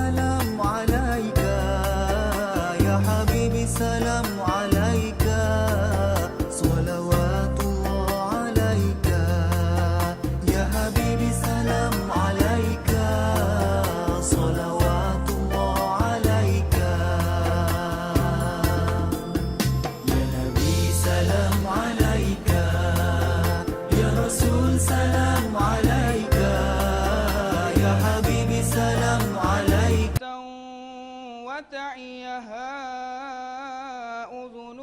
سلام عليك يا حبيبي سلام عليك صلوات الله عليك يا حبيبي سلام عليك صلوات الله عليك يا نبي سلام عليك يا رسول سلام عليك يا حبيبي سلام عليك وتعيها أذن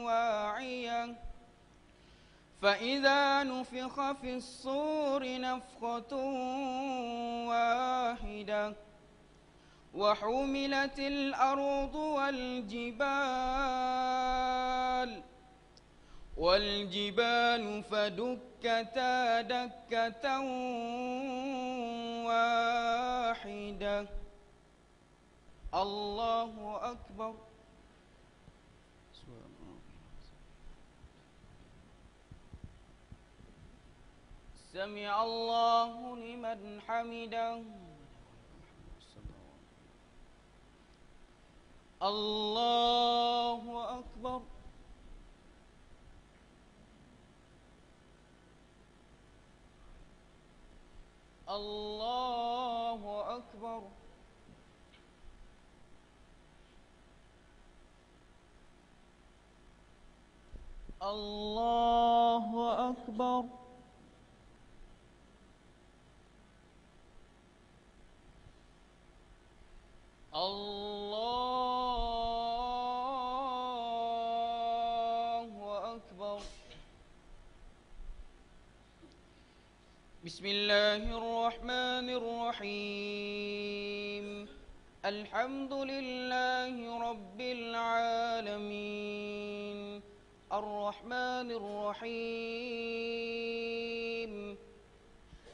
واعية فإذا نفخ في الصور نفخة واحدة وحملت الأرض والجبال فدكتا دكة واحدة الله أكبر سمع الله لمن حمده الله أكبر الله أكبر الله أكبر الله أكبر بسم الله الرحمن الرحيم الحمد لله رب العالمين الرحمن الرحيم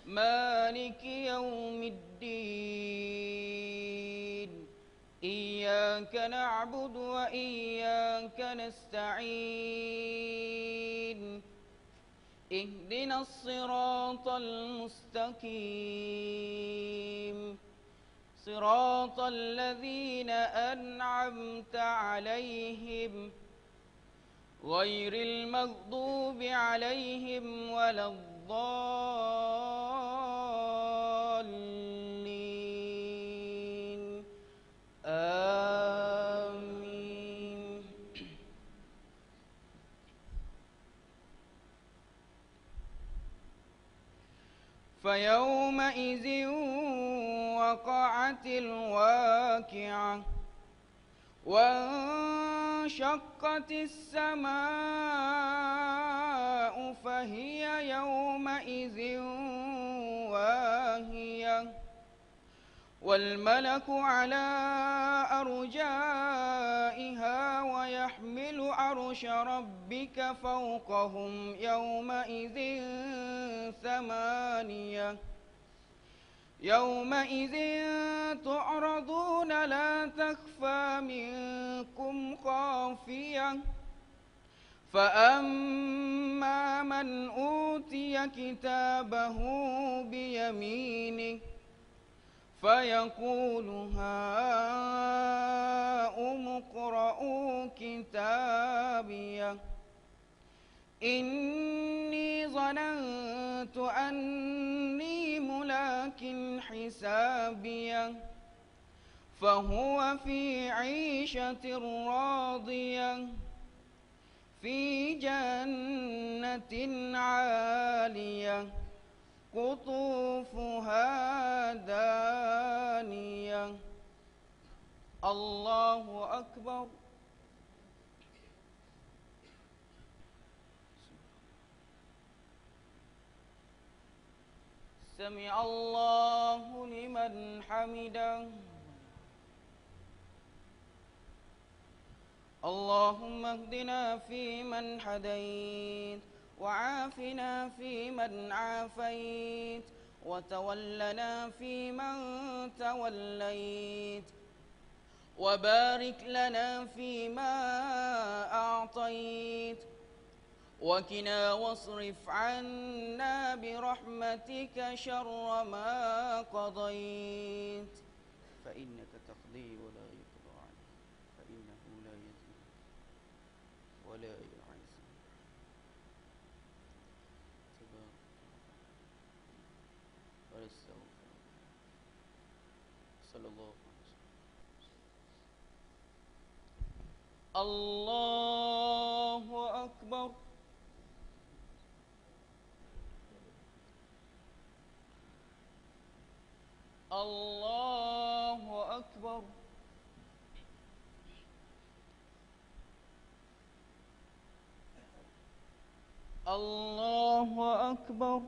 مالك يوم الدين إياك نعبد وإياك نستعين اهدنا الصراط المستقيم صراط الذين أنعمت عليهم غير المغضوب عليهم ولا الضالين آمين فيومئذ وقعت الواقعة وانشقت السماء فهي يومئذ واهية والملك على أرجائها ويحمل عرش ربك فوقهم يومئذ ثمانية يومئذ تعرضون لا تخفى منكم خافية فأما من أوتي كتابه بيمينه فيقول هاؤم اقرءوا كتابيه إني ظننت أني ملاك حسابيه فهو في عيشة راضية في جنة عالية قطوفها دانية الله أكبر سمع الله لمن حمده اللهم اهدنا فيمن هديت وعافنا فيمن عافيت وتولنا فيمن توليت وبارك لنا فيما أعطيت وقنا واصرف عنا برحمتك شر ما قضيت تقضي ولا يقضى عليه فإنه لا يذل ولا يعز تبارك ونستغفر صلى الله عليه وسلم. الله أكبر. الله أكبر. الله أكبر.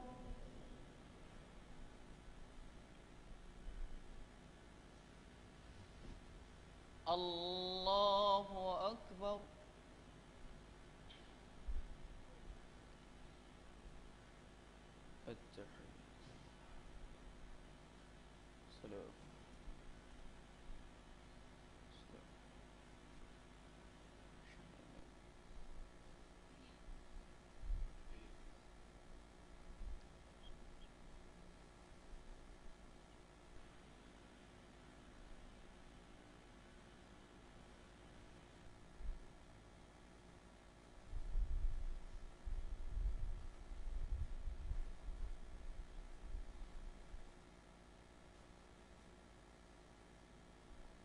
الله أكبر. التحية سلام سلام.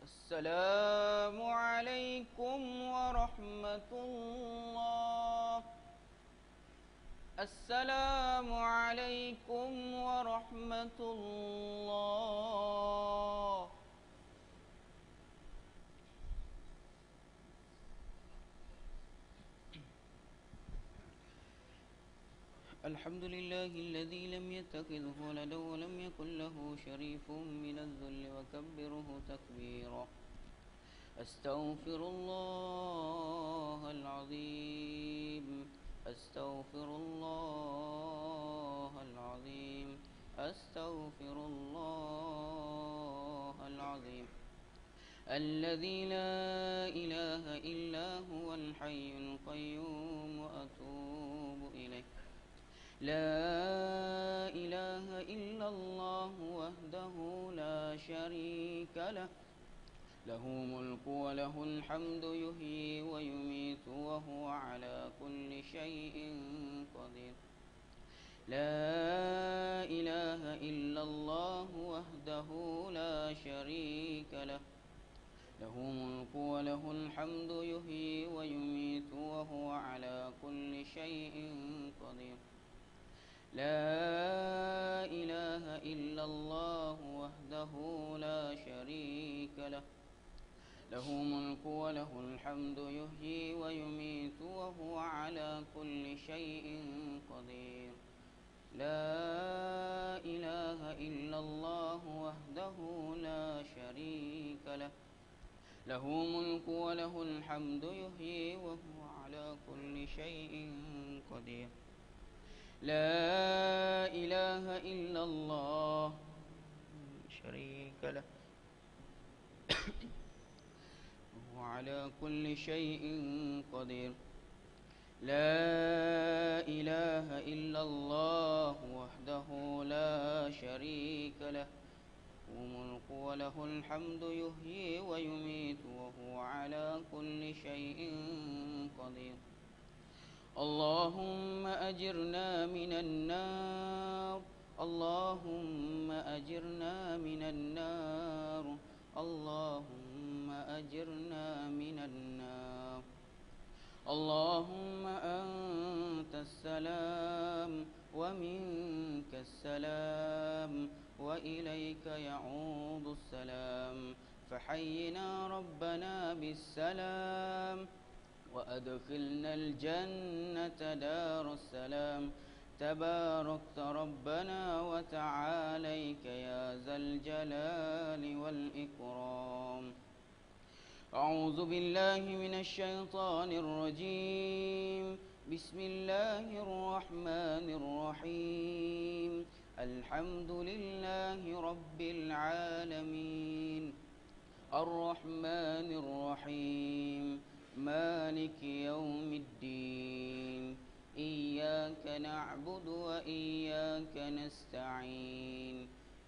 السلام عليكم ورحمة الله. السلام عليكم ورحمة الله. الحمد لله الذي لم يتخذ ولدا ولم يكن له شريك من الذل وكبره تكبيرا. أستغفر الله العظيم. أستغفر الله العظيم. أستغفر الله العظيم الذي لا إله إلا هو الحي القيوم وأتوب إليه. لا إله إلا الله وحده لا شريك له. له ملك وله الحمد يحيي ويميت وهو على كل شيء قدير. لا إله إلا الله وحده لا شريك له. له ملك وله الحمد يحيي ويميت وهو على كل شيء قدير. لا إله إلا الله وحده لا شريك له. له ملك وله الحمد يحيي ويميت وهو على كل شيء قدير. لا إله إلا الله وحده لا شريك له. له ملك وله الحمد يحيي وهو على كل شيء قدير. لا إله إلا الله شريك له. وهو على كل شيء قدير. لا إله إلا الله وحده لا شريك له. وملك وله الحمد يحيي ويميت وهو على كل شيء قدير. اللهم أجرنا من النار. اللهم أجرنا من النار. اللهم أجرنا من النار. اللهم أنت السلام ومنك السلام وإليك يعود السلام. فحينا ربنا بالسلام وأدخلنا الجنة دار السلام. تباركت ربنا وتعاليك يا ذا الجلال والإكرام. أعوذ بالله من الشيطان الرجيم. بسم الله الرحمن الرحيم. الحمد لله رب العالمين. الرحمن الرحيم. مالك يوم الدين. إياك نعبد وإياك نستعين.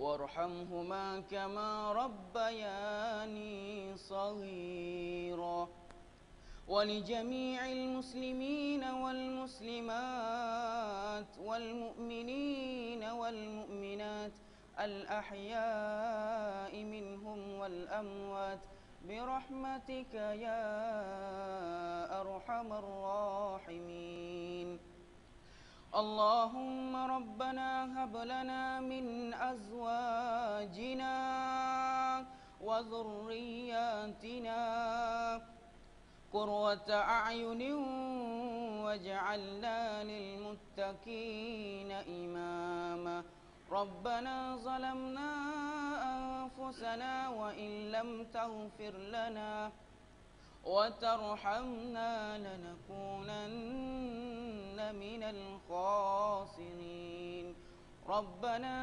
وارحمهما كما ربياني صغيرا. ولجميع المسلمين والمسلمات والمؤمنين والمؤمنات الأحياء منهم والأموات برحمتك يا أرحم الراحمين. اللهم ربنا هب لنا من أزواجنا وذرياتنا قرة أعين واجعلنا للمتقين إماما. ربنا ظلمنا أنفسنا وإن لم تغفر لنا وترحمنا لنكونن من الخاسرين. ربنا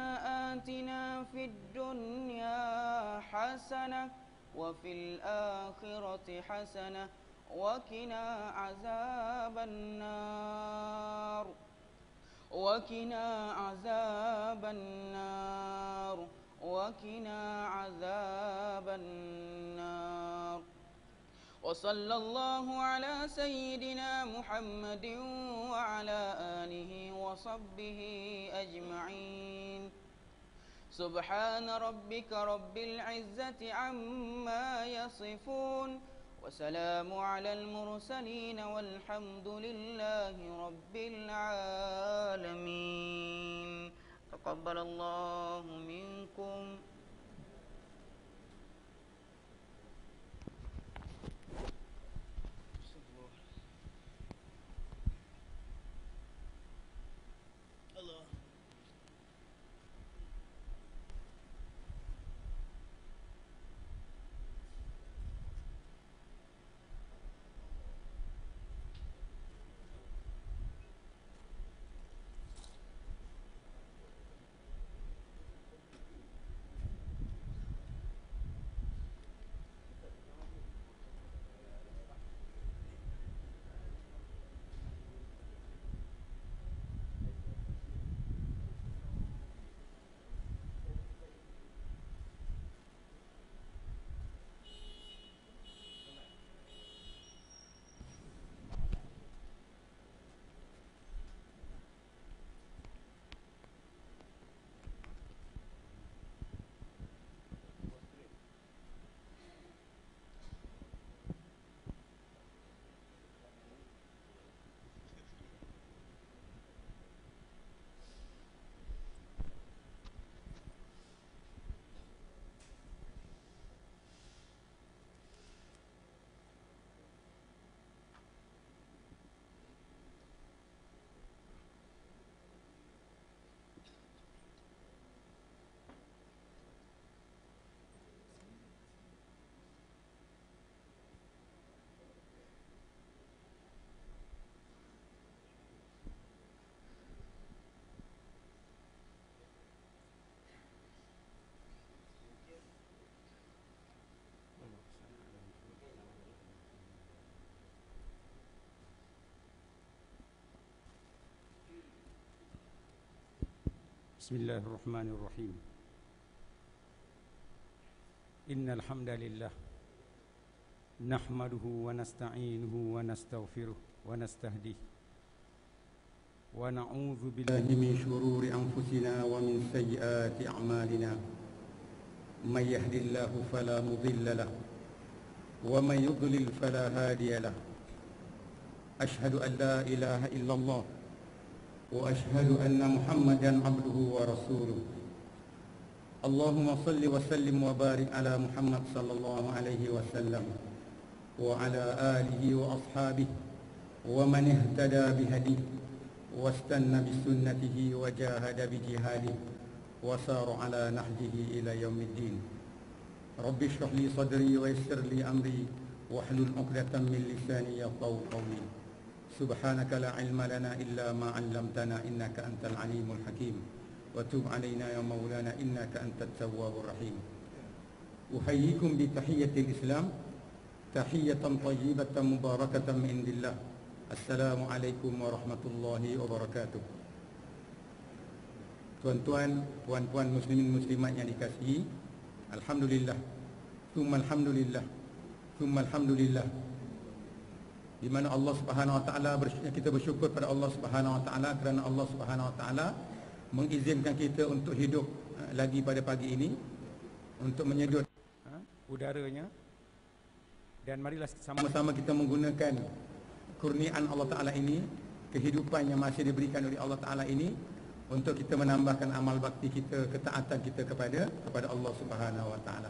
آتنا في الدنيا حسنة وفي الآخرة حسنة وقنا عذاب النار وقنا عذاب النار وقنا عذاب النار. وصلى الله على سيدنا محمد وعلى آله وصحبه أجمعين. سبحان ربك رب العزة عما يصفون وسلام على المرسلين والحمد لله رب العالمين. تقبل الله منكم. بسم الله الرحمن الرحيم. إن الحمد لله نحمده ونستعينه ونستغفره ونستهديه ونعوذ بالله من شرور أنفسنا ومن سيئات أعمالنا. من يهد الله فلا مضل له ومن يضلل فلا هادي له. أشهد أن لا إله إلا الله وأشهد أن محمدا عبده ورسوله. اللهم صل وسلم وبارك على محمد صلى الله عليه وسلم وعلى آله وأصحابه ومن اهتدى بهديه واستنى بسنته وجاهد بجهاده وسار على نهجه إلى يوم الدين. رب اشرح لي صدري ويسر لي أمري واحلل عقدة من لساني يفقهوا قولي. سبحانك لا علم لنا إلا ما علمتنا إنك أنت العليم الحكيم وتب علينا يا مولانا إنك أنت التواب الرحيم. أحييكم بتحية الإسلام تحية طيبة مباركة من عند الله. السلام عليكم ورحمة الله وبركاته. Tuan-tuan, puan-puan muslimin muslimat yang dikasihi, alhamdulillah, tsumma alhamdulillah, tsumma alhamdulillah. Di mana Allah Subhanahu wa taala, kita bersyukur pada Allah Subhanahu wa taala kerana Allah Subhanahu wa taala mengizinkan kita untuk hidup lagi pada pagi ini, untuk menyedut udaranya. Dan marilah sama-sama kita menggunakan kurniaan Allah taala ini, kehidupan yang masih diberikan oleh Allah taala ini, untuk kita menambahkan amal bakti kita, ketaatan kita kepada Allah Subhanahu wa taala.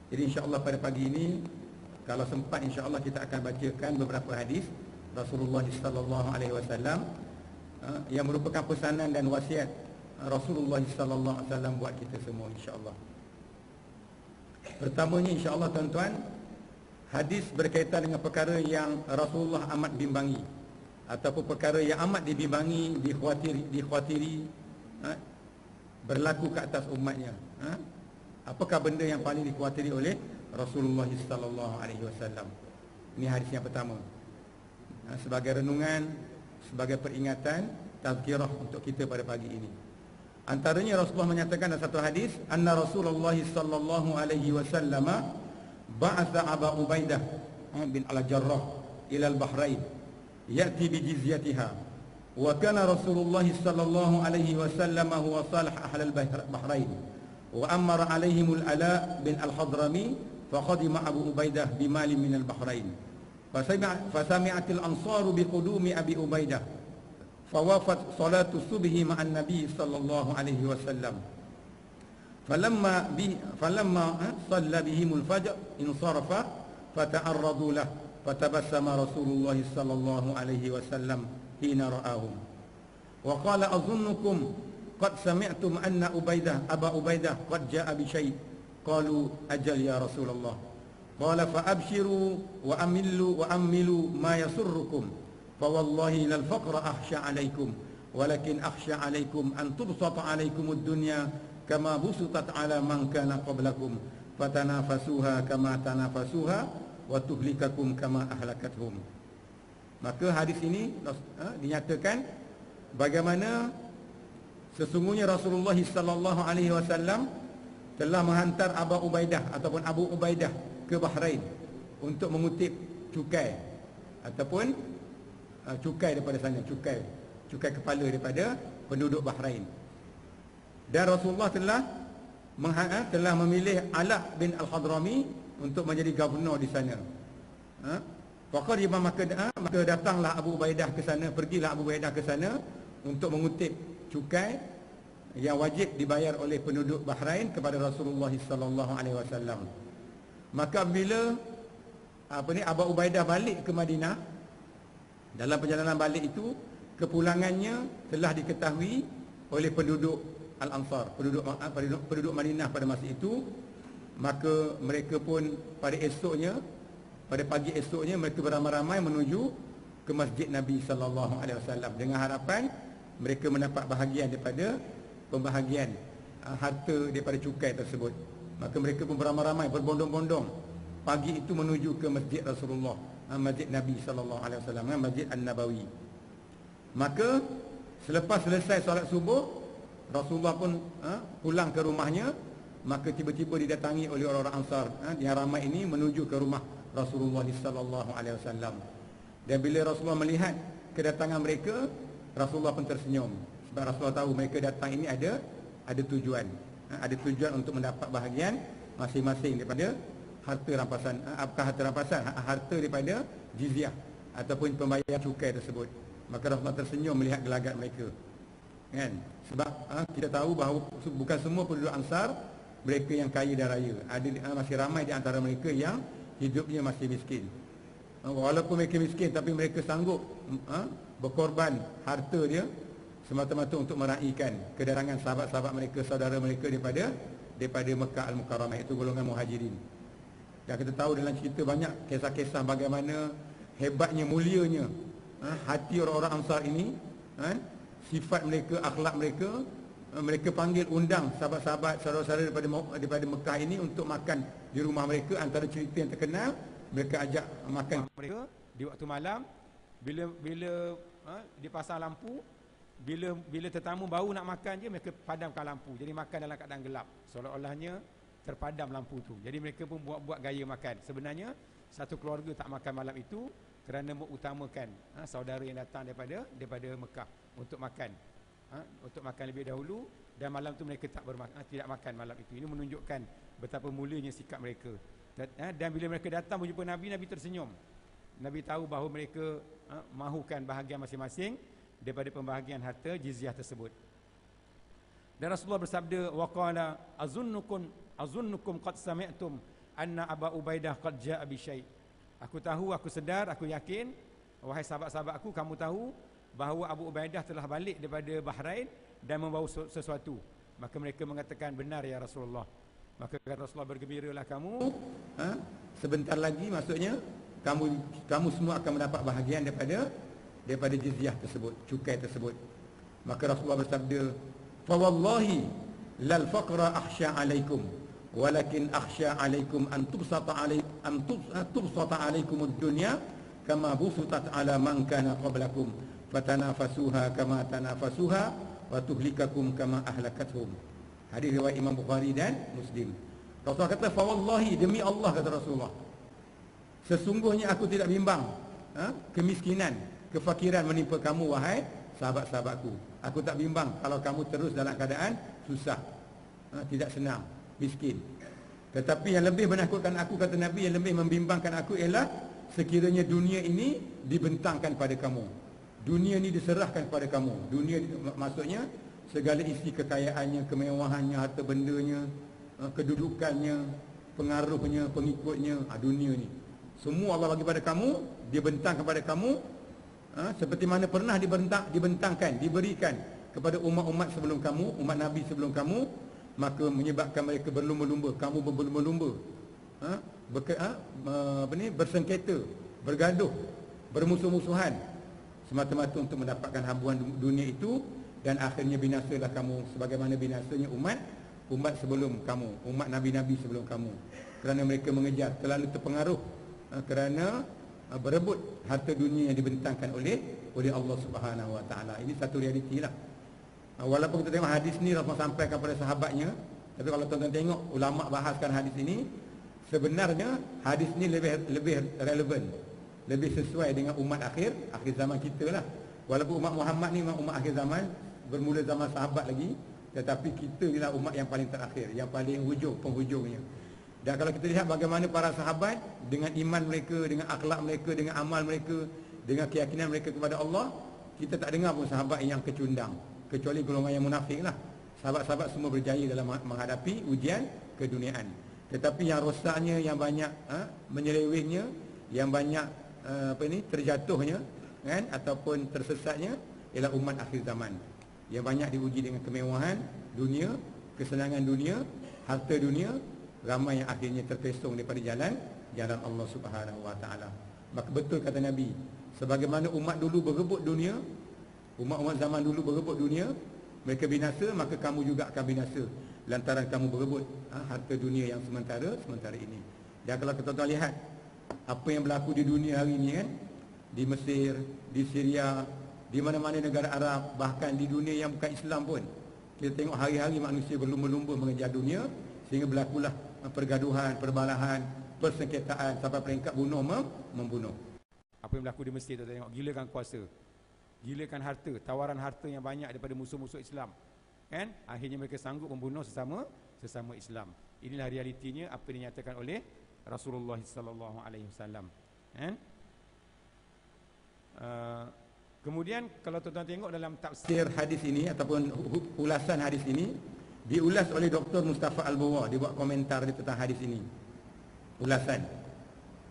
Jadi insya-Allah pada pagi ini, kalau sempat insya-Allah kita akan bacakan beberapa hadis Rasulullah sallallahu alaihi wasallam yang merupakan pesanan dan wasiat Rasulullah sallallahu alaihi wasallam buat kita semua insya-Allah. Pertamanya insya-Allah tuan-tuan, hadis berkaitan dengan perkara yang Rasulullah amat bimbangi, ataupun perkara yang amat dibimbangi, dikhawatiri berlaku ke atas umatnya. Apakah benda yang paling dikhawatiri oleh Rasulullah sallallahu alaihi wasallam? Ini hadis yang pertama. Sebagai renungan, sebagai peringatan, tazkirah untuk kita pada pagi ini. Antaranya Rasulullah menyatakan dalam satu hadis, anna Rasulullah sallallahu alaihi wasallam ba'atha Abu Ubaidah bin Al-Jarrah ila al-Bahrain ya'ti bi jizyatiha, wa kana Rasulullah sallallahu alaihi wasallam huwa salih ahli al-Bahrain wa amara alaihim al-Ala bin al-Hadrami faqadima Abu Ubaidah bimali min al-Bahrain fasami'at al-ansaru biqudumi Abi Ubaidah fawafat salatu subhi ma'an nabi sallallahu alaihi wasallam falamma salla bihim al-fajr insarafa fata'arradu lahu fatabassama Rasulullah sallallahu alaihi wasallam hina ra'ahum wa qala azunnukum qad sami'tum anna Aba Ubaidah qad ja'a bi syai'. Qalu ajal ya Rasulullah. Qala fa abshiru wa amilu ma yasurrukum fa wallahi lal faqra akhsha alaykum walakin akhsha alaykum an tubsata alaykum ad-dunya kama busitat ala man kana qablakum fatanafasuha kama tanafasuha wa tuhlikakum kama ahlakathum. Maka hadis ini dinyatakan bagaimana sesungguhnya Rasulullah sallallahu alaihi wasallam telah menghantar Abu Ubaidah ataupun Abu Ubaidah ke Bahrain untuk mengutip cukai ataupun cukai daripada sana, cukai kepala daripada penduduk Bahrain. Dan Rasulullah telah memilih Ala bin Al-Hadrami untuk menjadi gubernur di sana. Maka datanglah Abu Ubaidah ke sana, pergilah Abu Ubaidah ke sana untuk mengutip cukai yang wajib dibayar oleh penduduk Bahrain kepada Rasulullah sallallahu alaihi wasallam. Maka bila Abu Ubaidah balik ke Madinah, dalam perjalanan balik itu kepulangannya telah diketahui oleh penduduk Al-Ansar, penduduk Madinah pada masa itu. Maka mereka pun pada pagi esoknya mereka beramai-ramai menuju ke masjid Nabi sallallahu alaihi wasallam dengan harapan mereka mendapat bahagian daripada pembahagian harta daripada cukai tersebut. Maka mereka pun beramai-ramai berbondong-bondong pagi itu menuju ke masjid Rasulullah, masjid Nabi sallallahu alaihi wasallam, Masjid An-Nabawi. Maka selepas selesai solat subuh, Rasulullah pun pulang ke rumahnya. Maka tiba-tiba didatangi oleh orang-orang Ansar yang ramai ini menuju ke rumah Rasulullah sallallahu alaihi wasallam. Dan bila Rasulullah melihat kedatangan mereka, Rasulullah pun tersenyum. Sebab Rasulullah tahu mereka datang ini ada tujuan. Ada tujuan untuk mendapat bahagian masing-masing daripada harta rampasan. Apakah harta rampasan? Harta daripada jizyah ataupun pembayaran cukai tersebut. Maka Rasulullah tersenyum melihat gelagat mereka. Kan? Sebab kita tahu bahawa bukan semua penduduk Ansar mereka yang kaya dan raya. Masih ramai di antara mereka yang hidupnya masih miskin. Walaupun mereka miskin, tapi mereka sanggup berkorban harta dia semata-mata untuk meraihkan kedatangan sahabat-sahabat mereka, saudara mereka daripada Mekah Al-Mukarramah, itu golongan muhajirin. Dan kita tahu dalam cerita banyak kisah-kisah bagaimana hebatnya, mulianya hati orang-orang Ansar ini, sifat mereka, akhlak mereka. Mereka panggil undang sahabat-sahabat, saudara-saudara daripada Mekah ini untuk makan di rumah mereka. Antara cerita yang terkenal, mereka ajak makan mereka di waktu malam. Bila dipasang lampu, bila tetamu baru nak makan je, mereka padamkan lampu. Jadi makan dalam keadaan gelap, seolah-olahnya terpadam lampu tu. Jadi mereka pun buat gaya makan. Sebenarnya satu keluarga tak makan malam itu kerana mengutamakan saudara yang datang daripada Mekah untuk makan, untuk makan lebih dahulu, dan malam tu mereka tidak makan malam itu. Ini menunjukkan betapa mulianya sikap mereka. Dan bila mereka datang berjumpa Nabi, Nabi tersenyum. Nabi tahu bahawa mereka mahukan bahagian masing-masing daripada pembahagian harta jizyah tersebut. Dan Rasulullah bersabda, waqala azunnukum qad sami'tum anna Aba Ubaidah qad jaa bi syai'. Aku tahu, aku sedar, aku yakin, wahai sahabat-sahabatku, kamu tahu bahawa Abu Ubaidah telah balik daripada Bahrain dan membawa sesuatu. Maka mereka mengatakan, benar ya Rasulullah. Maka kata Rasulullah, bergembiralah kamu. Sebentar lagi maksudnya kamu semua akan mendapat bahagian daripada jizyah tersebut, cukai tersebut. Maka Rasulullah bersabda, fa wallahi lal faqra akhsha alaikum walakin akhsha alaikum an tubsata alaikum ad-dunya kama busutat ala man kana qablakum fatanafasuha kama tanafasuha wa tuhlikakum kama ahlakathum. Hadis riwayat Imam Bukhari dan Muslim. Rasulullah kata, fa wallahi, demi Allah, kata Rasulullah, sesungguhnya aku tidak bimbang kemiskinan, kefakiran menimpa kamu wahai sahabat-sahabatku. Aku tak bimbang kalau kamu terus dalam keadaan susah, tidak senang, miskin. Tetapi yang lebih menakutkan aku, kata Nabi, yang lebih membimbangkan aku ialah sekiranya dunia ini dibentangkan pada kamu. Dunia ini diserahkan kepada kamu. Dunia maksudnya segala isi kekayaannya, kemewahannya, harta bendanya, kedudukannya, pengaruhnya, pengikutnya, dunia ni semua Allah bagi pada kamu, dia bentangkan kepada kamu, seperti mana pernah dibentangkan, diberikan kepada umat-umat sebelum kamu, umat Nabi sebelum kamu. Maka menyebabkan mereka berlumba-lumba, kamu berlumba-lumba, bersengketa, bergaduh, bermusuh-musuhan, semata-mata untuk mendapatkan habuan dunia itu. Dan akhirnya binasalah kamu sebagaimana binasanya umat sebelum kamu, umat Nabi-Nabi sebelum kamu, kerana mereka mengejar, terlalu terpengaruh kerana berebut harta dunia yang dibentangkan oleh Allah Subhanahu Wa Taala. Ini satu realiti lah. Walaupun kita tengok hadis ni Rasulullah sampaikan kepada sahabatnya, tapi kalau tuan-tuan tengok ulama bahaskan hadis ini, sebenarnya hadis ni lebih relevan, lebih sesuai dengan umat akhir zaman kita lah. Walaupun umat Muhammad ni umat akhir zaman, bermula zaman sahabat lagi, tetapi kita ialah umat yang paling terakhir, yang paling penghujungnya. Dan kalau kita lihat bagaimana para sahabat dengan iman mereka, dengan akhlak mereka, dengan amal mereka, dengan keyakinan mereka kepada Allah, kita tak dengar pun sahabat yang kecundang, kecuali golongan yang munafik lah. Sahabat-sahabat semua berjaya dalam menghadapi ujian keduniaan. Tetapi yang rosaknya, yang banyak menyelewengnya, yang banyak terjatuhnya ataupun tersesatnya ialah umat akhir zaman, yang banyak diuji dengan kemewahan dunia, kesenangan dunia, harta dunia. Ramai yang akhirnya terpesong daripada jalan Allah Subhanahu Wa Taala. Maka betul kata Nabi, sebagaimana umat dulu berebut dunia, umat-umat zaman dulu berebut dunia, mereka binasa, maka kamu juga akan binasa lantaran kamu berebut harta dunia yang sementara ini. Dan kalau kita lihat apa yang berlaku di dunia hari ini kan, di Mesir, di Syria, di mana-mana negara Arab, bahkan di dunia yang bukan Islam pun, kita tengok hari-hari manusia berlumba-lumba mengejar dunia, sehingga berlakulah pergaduhan, perbalahan, persengketaan sampai peringkat membunuh. Apa yang berlaku di Mesir tu, tengok, gilakan kuasa, gilakan harta, tawaran harta yang banyak daripada musuh-musuh Islam, kan? Akhirnya mereka sanggup membunuh sesama Islam. Inilah realitinya apa yang dinyatakan oleh Rasulullah sallallahu alaihi wasallam, kan? Kemudian kalau tuan-tuan tengok dalam tafsir hadis ini ataupun ulasan hadis ini diulas oleh Dr. Mustafa Al-Bawa. Dia buat komentar di tentang hadis ini. Ulasan,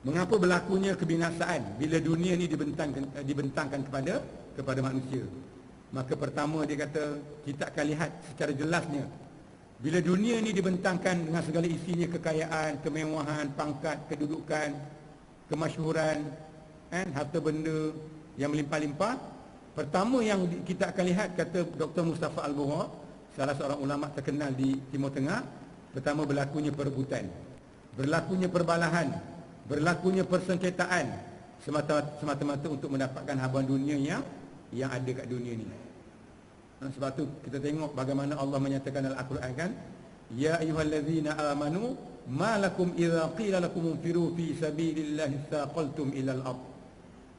mengapa berlakunya kebinasaan bila dunia ini dibentangkan kepada manusia. Maka pertama dia kata, kita akan lihat secara jelasnya, bila dunia ini dibentangkan dengan segala isinya, kekayaan, kemewahan, pangkat, kedudukan, kemasyhuran, harta benda yang melimpah-limpah, pertama yang kita akan lihat, kata Dr. Mustafa Al-Bawa, salah seorang ulama terkenal di Timur Tengah, pertama berlakunya perebutan, berlakunya perbalahan, berlakunya persengketaan semata-mata untuk mendapatkan habuan dunia yang ada kat dunia ni. Sebab tu kita tengok bagaimana Allah menyatakan dalam Al-Quran kan, ya ayyuhallazina amanu ma lakum idza qila lakum infiru fi sabilillahi thaqaltum ilal ard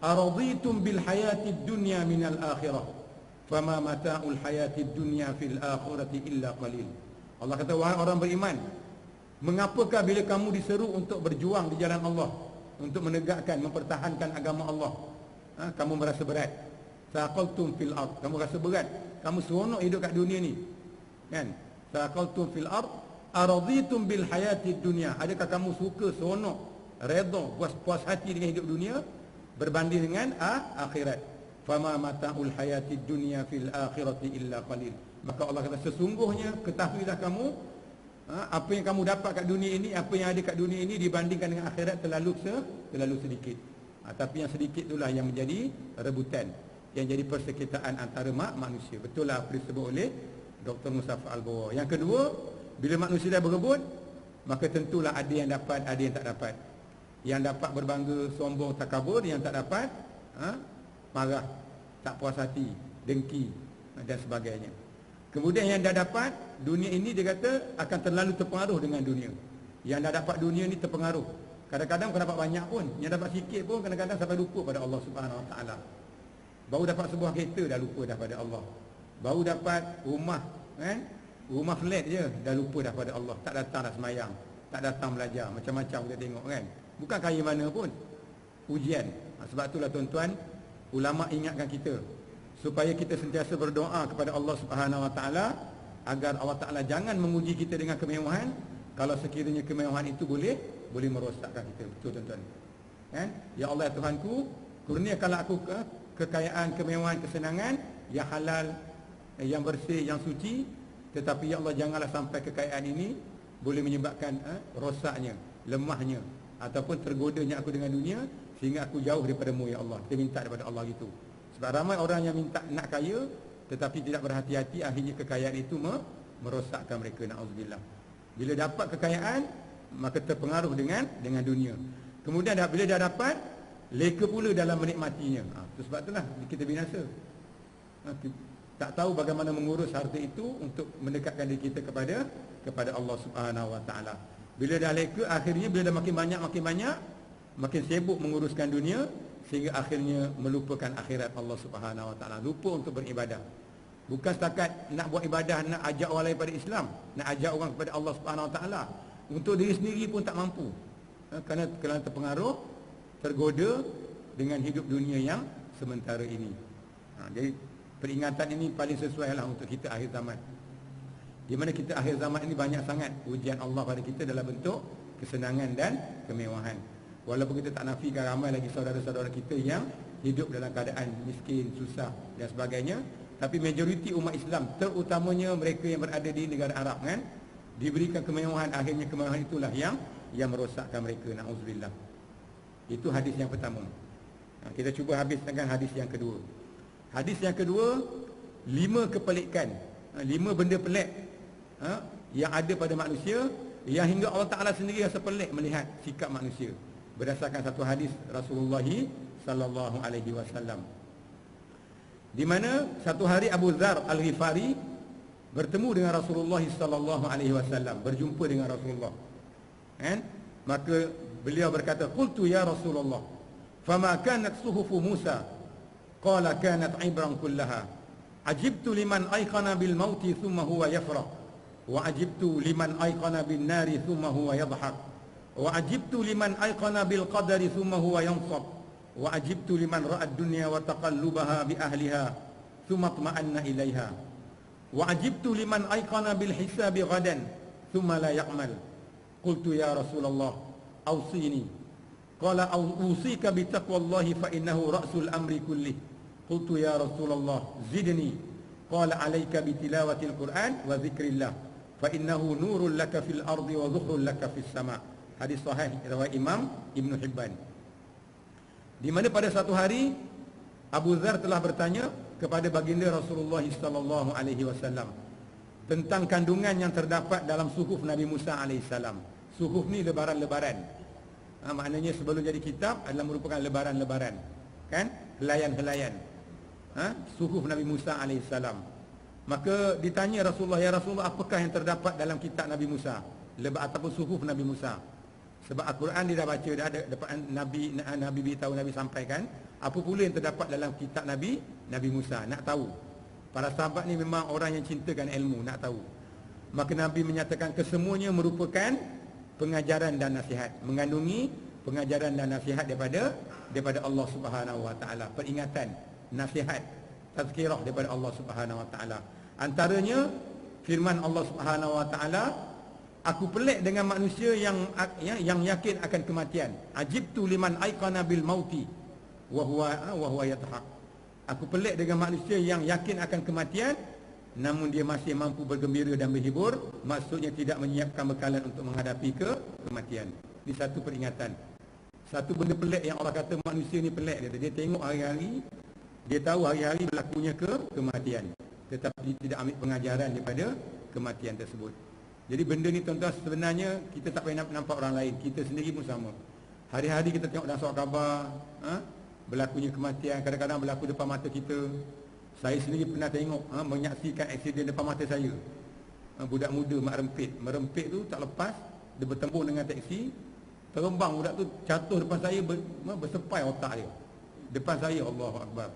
araditum bil hayatid dunya minal akhirah fama mata'ul hayatid dunya fil akhirati illa qalil. Allah kata, wahai orang beriman, mengapakah bila kamu diseru untuk berjuang di jalan Allah, untuk menegakkan, mempertahankan agama Allah, kamu merasa berat? Thaqaltum fil ard, kamu rasa berat, kamu seronok hidup kat dunia ni kan? Thaqaltum fil ard araditum bil hayatid dunya, adakah kamu suka, seronok, redha, puas hati dengan hidup dunia berbanding dengan akhirat? Fama mata'ul hayatid dunya fil akhirati illa qalil. Maka Allah kata, sesungguhnya ketahuilah kamu, apa yang kamu dapat kat dunia ini, apa yang ada kat dunia ini dibandingkan dengan akhirat terlalu sedikit. Tapi yang sedikit itulah yang menjadi rebutan, yang jadi persekitaan antara manusia. Betul lah apa disebut oleh Dr. Mustafa Al-Bawa. Yang kedua, bila manusia dah berebut, maka tentulah ada yang dapat, ada yang tak dapat. Yang dapat berbangga, sombong, takabur. Yang tak dapat marah, tak puas hati, dengki dan sebagainya. Kemudian yang dah dapat dunia ini, dia kata akan terlalu terpengaruh dengan dunia. Yang dah dapat dunia ni terpengaruh. Kadang-kadang bukan dapat banyak pun, yang dapat sikit pun kadang-kadang sampai lupa pada Allah Subhanahu Wa Taala. Baru dapat sebuah kereta dah lupa dah pada Allah. Baru dapat rumah kan, rumah flat je dah lupa dah pada Allah. Tak datang dah semayang, tak datang belajar, macam-macam kita tengok kan. Bukan kaya mana pun, ujian. Sebab itulah tuan-tuan, ulama ingatkan kita supaya kita sentiasa berdoa kepada Allah Subhanahu Wa Taala agar Allah Taala jangan menguji kita dengan kemewahan, kalau sekiranya kemewahan itu boleh merosakkan kita. Betul tuan-tuan kan? Ya Allah, ya Tuhanku, kurniakanlah aku kekayaan, kemewahan, kesenangan yang halal, yang bersih, yang suci. Tetapi ya Allah, janganlah sampai kekayaan ini boleh menyebabkan rosaknya, lemahnya, ataupun tergodanya aku dengan dunia sehingga aku jauh daripada-Mu ya Allah. Kita minta daripada Allah gitu. Sebab ramai orang yang minta nak kaya tetapi tidak berhati-hati, akhirnya kekayaan itu merosakkan mereka, na'udzubillah. Bila dapat kekayaan, maka terpengaruh dengan dunia. Kemudian bila dah dapat, leka pula dalam menikmatinya. Sebab itulah kita binasa. Tak tahu bagaimana mengurus harta itu untuk mendekatkan diri kita kepada Allah Subhanahu Wa Taala. Bila dah leka, akhirnya bila dah makin banyak, makin sibuk menguruskan dunia sehingga akhirnya melupakan akhirat Allah Subhanahu Wa Taala. Lupa untuk beribadah. Bukan setakat nak buat ibadah, nak ajak orang lain pada Islam, nak ajak orang kepada Allah Subhanahu Wa Taala. Untuk diri sendiri pun tak mampu. Kerana terpengaruh, tergoda dengan hidup dunia yang sementara ini. Jadi peringatan ini paling sesuai lah untuk kita akhir zaman. Di mana kita akhir zaman ini banyak sangat ujian Allah pada kita dalam bentuk kesenangan dan kemewahan. Walaupun kita tak nafikan ramai lagi saudara-saudara kita yang hidup dalam keadaan miskin, susah dan sebagainya. Tapi majoriti umat Islam, terutamanya mereka yang berada di negara Arab kan, diberikan kemewahan, akhirnya kemewahan itulah yang merosakkan mereka, na'udzubillah. Itu hadis yang pertama. Kita cuba habis dengan hadis yang kedua. Hadis yang kedua, 5 kepelikan, 5 benda pelik yang ada pada manusia, yang hingga Allah Ta'ala sendiri rasa pelik melihat sikap manusia, berdasarkan satu hadis Rasulullah sallallahu alaihi wasallam. Di mana satu hari Abu Dzar Al-Ghifari bertemu dengan Rasulullah sallallahu alaihi wasallam, berjumpa dengan Rasulullah. Kan? Maka beliau berkata, "Qultu ya Rasulullah, fama kanat suhufu Musa?" Qala kanat ibran kullaha. Ajibtu liman ayqana bil mauti thumma huwa yafrah, wa ajibtu liman ayqana bin nari thumma huwa yadhhak, wa ajibtu liman ayqana bil qadari thumma huwa yansab, wa ajibtu liman ra'a ad-dunya wa taqallubaha bi ahliha thumma tma'anna ilaiha, wa ajibtu liman ayqana bil hisabi ghadan thumma la ya'mal. Qultu ya Rasulullah, awsini. Qala awsika bi taqwallahi fa innahu ra'sul amri kullih. Qultu ya Rasulullah, zidni. Qala alayka bi tilawatil Quran wa dzikrillah fa innahu nurun laka fil ardi wa dhuhrun laka fis sama'. Hadis sahih riwayat Imam Ibn Hibban. Di mana pada satu hari Abu Dzar telah bertanya kepada baginda Rasulullah sallallahu alaihi wasallam tentang kandungan yang terdapat dalam suhuf Nabi Musa alaihissalam. Suhuf ni lebaran-lebaran. Maknanya sebelum jadi kitab adalah merupakan lebaran-lebaran, kan? Helaian-helaian. Suhuf Nabi Musa alaihissalam. Maka ditanya Rasulullah, ya Rasulullah, apakah yang terdapat dalam kitab Nabi Musa, ataupun suhuf Nabi Musa? Sebab Al-Quran dia dah baca, dah ada depan Nabi beritahu, Nabi sampaikan. Apa pula yang terdapat dalam kitab Nabi Musa? Nak tahu. Para sahabat ni memang orang yang cintakan ilmu, nak tahu. Maka Nabi menyatakan kesemuanya merupakan pengajaran dan nasihat, mengandungi pengajaran dan nasihat daripada Allah Subhanahu Wa Taala, peringatan, nasihat, tazkirah daripada Allah Subhanahu Wa Taala. Antaranya firman Allah Subhanahu Wa Taala, aku pelik dengan manusia yang yakin akan kematian. Ajibtu liman aiqana bil mauti wa huwa yadhak. Aku pelik dengan manusia yang yakin akan kematian namun dia masih mampu bergembira dan berhibur, maksudnya tidak menyiapkan bekalan untuk menghadapi kematian. Ini satu peringatan. Satu benda pelik yang Allah kata manusia ni pelik. Dia tengok hari-hari, dia tahu hari-hari berlakunya kematian, tetapi dia tidak ambil pengajaran daripada kematian tersebut. Jadi benda ni tuan-tuan, sebenarnya kita tak payah nampak orang lain, kita sendiri pun sama. Hari-hari kita tengok dalam surat khabar, berlakunya kematian, kadang-kadang berlaku depan mata kita. Saya sendiri pernah tengok, menyaksikan aksiden depan mata saya. Budak muda merempit tu tak lepas, dia bertembung dengan teksi, terembang budak tu, jatuh depan saya, bersepai otak dia depan saya. Allahu Akbar.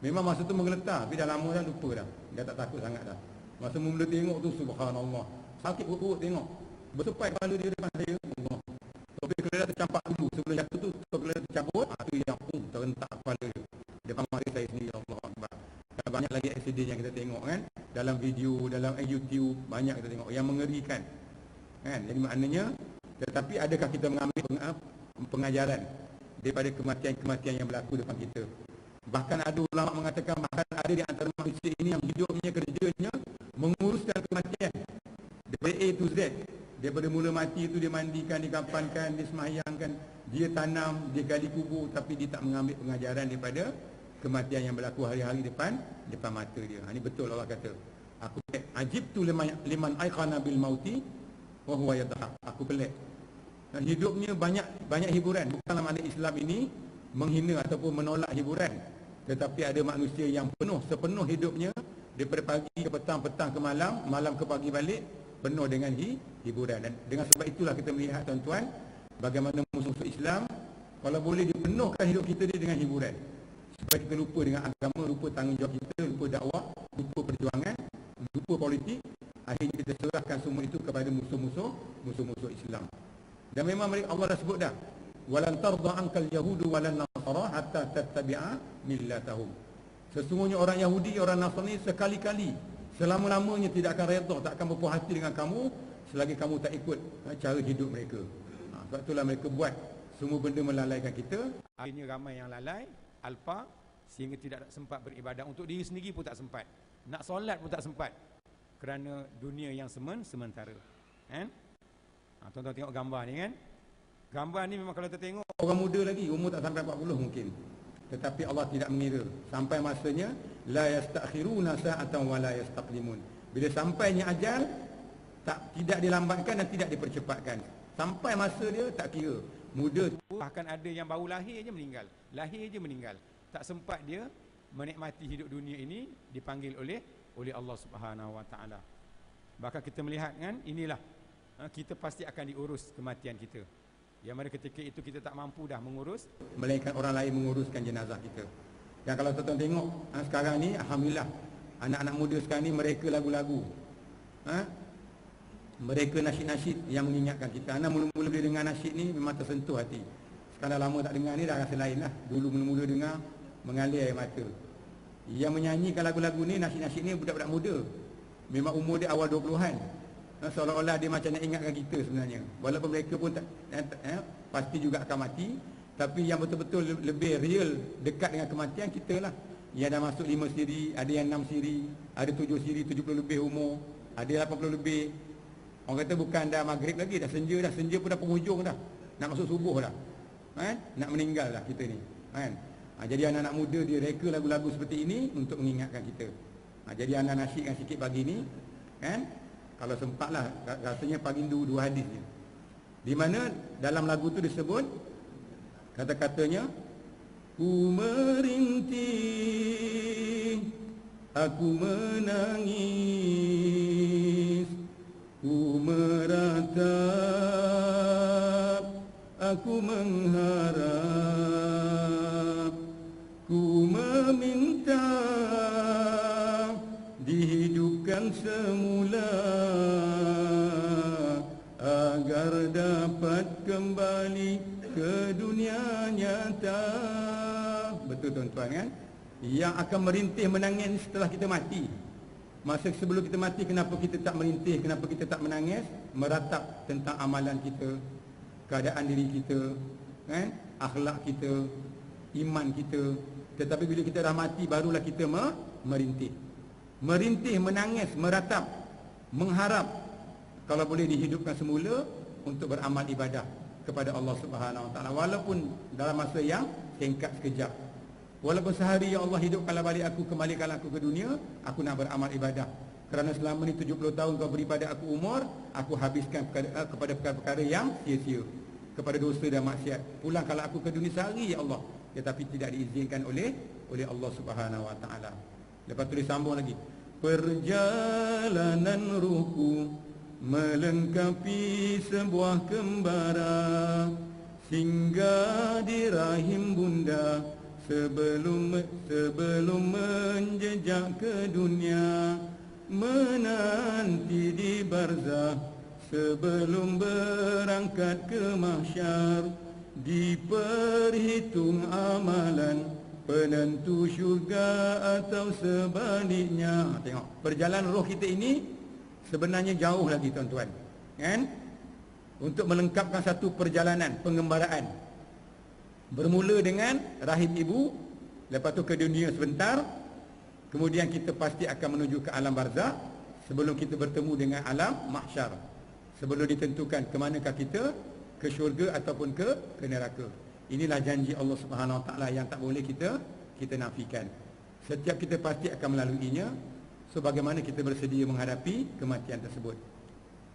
Memang masa tu menggeletar, tapi dah lama dah lupa dah, dah tak takut sangat dah. Masa mula tengok tu, subhanallah, sakit perut tengok, bersepai kepala dia depan saya. Allah. Tapi kelihatan tercampak dulu, sebelum jatuh tu kelihatan tercabut, tu yang terentak kepala dia depan mata saya sendiri. Allah Akbar. Dan banyak lagi aksiden yang kita tengok kan, dalam video, dalam YouTube, banyak kita tengok yang mengerikan kan. Jadi maknanya, tetapi adakah kita mengambil pengajaran daripada kematian-kematian yang berlaku depan kita? Bahkan ada ulama mengatakan, bahkan ada di antara manusia ini yang hidupnya, kerjanya menguruskan kematian daripada A to Z. Daripada mula mati itu dia mandikan, dikapankan, dia semahyangkan, dia tanam, dia gali kubur, tapi dia tak mengambil pengajaran daripada kematian yang berlaku hari-hari depan mata dia. Ini betul Allah kata, aku ajibtu liman aiqana bil mauti wa huwa yadhak. Aku pelik. Dan hidupnya banyak hiburan. Bukanlah makna Islam ini menghina ataupun menolak hiburan, tetapi ada manusia yang sepenuh hidupnya daripada pagi ke petang ke malam, malam ke pagi balik, penuh dengan hiburan. Dan dengan sebab itulah kita melihat tuan-tuan, bagaimana musuh-musuh Islam kalau boleh dipenuhkan hidup kita dengan hiburan, supaya kita lupa dengan agama, lupa tanggungjawab kita, lupa dakwah, lupa perjuangan, lupa politik. Akhirnya kita serahkan semua itu kepada musuh-musuh Islam. Dan memang Allah dah sebut dah, walan tarda ankal yahudu walan nasara hatta tattabi'a millatahum. Sesungguhnya orang Yahudi, orang Nasrani sekali-kali, selama-lamanya tidak akan redha, tak akan berpuas hati dengan kamu selagi kamu tak ikut cara hidup mereka. Sebab itulah mereka buat semua benda melalaikan kita. Akhirnya ramai yang lalai, alpa, sehingga tidak sempat beribadah. Untuk diri sendiri pun tak sempat, nak solat pun tak sempat, kerana dunia yang sementara kan? Tuan-tuan tengok gambar ni kan. Gambar ni memang kalau kita tengok, orang muda lagi, umur tak sampai 40 mungkin, tetapi Allah tidak mengira. Sampai masanya, la yastakhiruna sa'atan wa la yastaqdimun. Bila sampainya ajal, tidak dilambatkan dan tidak dipercepatkan. Sampai masa dia tak kira. Muda, bahkan ada yang baru lahir je meninggal. Tak sempat dia menikmati hidup dunia ini, dipanggil oleh Allah Subhanahu Wa Taala. Bahkan kita melihat kan, inilah kita pasti akan diurus kematian kita. Yang mana ketika itu kita tak mampu dah mengurus, melainkan orang lain menguruskan jenazah kita. Dan kalau tuan-tuan tengok sekarang ni, alhamdulillah, anak-anak muda sekarang ni mereka lagu-lagu, mereka nasyid-nasyid yang mengingatkan kita. Anak mula-mula dia dengar nasyid ni memang tersentuh hati. Sekarang lama tak dengar ni dah rasa lain lah. Dulu mula-mula dengar mengalir air mata. Yang menyanyikan lagu-lagu ni, nasyid-nasyid ni budak-budak muda, memang umur dia awal 20-an. Seolah-olah dia macam nak ingatkan kita sebenarnya. Walaupun mereka pun pasti juga akan mati, tapi yang betul-betul lebih real dekat dengan kematian kita lah. Yang dah masuk 5 siri, ada yang 6 siri, ada 7 siri, 70 lebih umur, ada 80 lebih. Orang kata bukan dah maghrib lagi, dah senja pun dah penghujung dah, nak masuk subuh dah, nak meninggal dah kita ni kan. Jadi anak-anak muda dia reka lagu-lagu seperti ini untuk mengingatkan kita. Jadi anak nasyidkan sikit pagi ni kan, kalau sempatlah, rasanya pagi dua hadis ni, di mana dalam lagu tu disebut kata-katanya, ku merintih Aku menangis, ku meratap, aku mengharap, ku meminta dihidupkan semula agar dapat kembali ke dunia nyata. Betul tuan-tuan kan? Yang akan merintih menangis setelah kita mati. Masa sebelum kita mati, kenapa kita tak merintih, kenapa kita tak menangis? Meratap tentang amalan kita, keadaan diri kita, kan? Akhlak kita, iman kita. Tetapi bila kita dah mati, barulah kita merintih. Merintih, menangis, meratap, mengharap kalau boleh dihidupkan semula untuk beramal ibadah kepada Allah Subhanahu Wa Taala, walaupun dalam masa yang singkat sekejap. Walaupun sehari, ya Allah hidupkanlah balik aku, kembalikanlah aku ke dunia, aku nak beramal ibadah. Kerana selama ni 70 tahun kau beri pada aku umur, aku habiskan kepada perkara-perkara yang sia-sia, kepada dosa dan maksiat. Pulangkanlah aku ke dunia sehari, ya Allah. Tetapi tidak diizinkan oleh Allah Subhanahu Wa Taala. Lepas tu disambung lagi. Perjalanan ruhku melengkapi sebuah kembara, singgah di rahim bunda sebelum menjejak ke dunia, menanti di barzah sebelum berangkat ke mahsyar, diperhitung amalan penentu syurga atau sebaliknya. Tengok, perjalanan roh kita ini sebenarnya jauh lagi tuan-tuan, kan? Untuk melengkapkan satu perjalanan pengembaraan, bermula dengan rahim ibu, lepas tu ke dunia sebentar, kemudian kita pasti akan menuju ke alam barzah sebelum kita bertemu dengan alam mahsyar, sebelum ditentukan ke manakah kita, ke syurga ataupun ke neraka. Inilah janji Allah Subhanahu Wa Taala yang tak boleh kita nafikan. Setiap kita pasti akan melaluinya. So bagaimana kita bersedia menghadapi kematian tersebut.